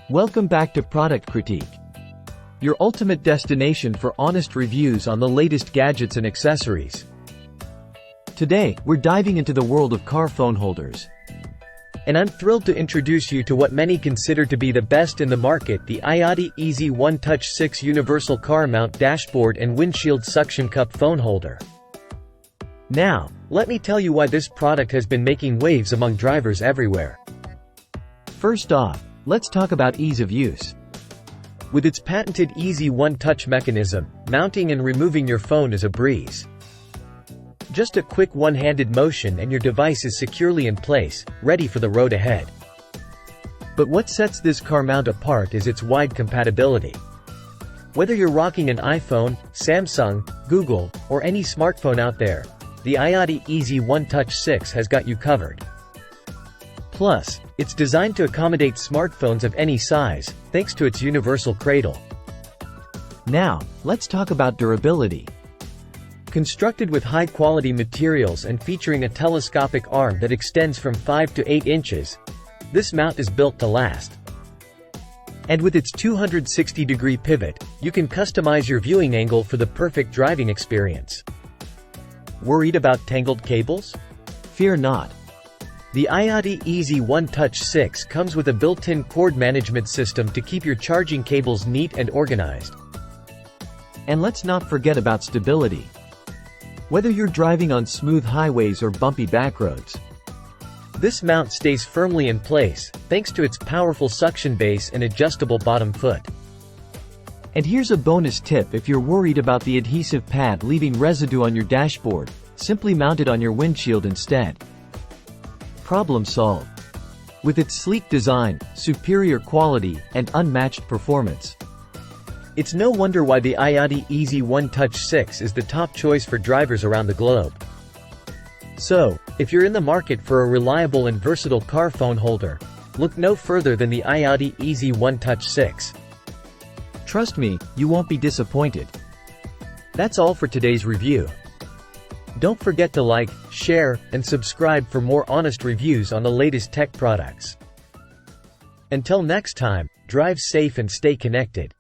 Welcome back to Product Critique, your ultimate destination for honest reviews on the latest gadgets and accessories. Today, we're diving into the world of car phone holders. And I'm thrilled to introduce you to what many consider to be the best in the market, the iADI Easy One Touch 6 Universal Car Mount Dashboard and Windshield Suction Cup Phone Holder. Now, let me tell you why this product has been making waves among drivers everywhere. First off, let's talk about ease of use. With its patented Easy One Touch mechanism, mounting and removing your phone is a breeze. Just a quick one-handed motion and your device is securely in place, ready for the road ahead. But what sets this car mount apart is its wide compatibility. Whether you're rocking an iPhone, Samsung, Google, or any smartphone out there, the iADI Easy One Touch 6 has got you covered. Plus, it's designed to accommodate smartphones of any size, thanks to its universal cradle. Now, let's talk about durability. Constructed with high-quality materials and featuring a telescopic arm that extends from 5 to 8 inches, this mount is built to last. And with its 260-degree pivot, you can customize your viewing angle for the perfect driving experience. Worried about tangled cables? Fear not. The iADI Easy One Touch 6 comes with a built-in cord management system to keep your charging cables neat and organized. And let's not forget about stability. Whether you're driving on smooth highways or bumpy backroads, this mount stays firmly in place, thanks to its powerful suction base and adjustable bottom foot. And here's a bonus tip: if you're worried about the adhesive pad leaving residue on your dashboard, simply mount it on your windshield instead. Problem solved. With its sleek design, superior quality, and unmatched performance, it's no wonder why the iADI Easy One Touch 6 is the top choice for drivers around the globe. So, if you're in the market for a reliable and versatile car phone holder, look no further than the iADI Easy One Touch 6. Trust me, you won't be disappointed. That's all for today's review. Don't forget to like, share, and subscribe for more honest reviews on the latest tech products. Until next time, drive safe and stay connected.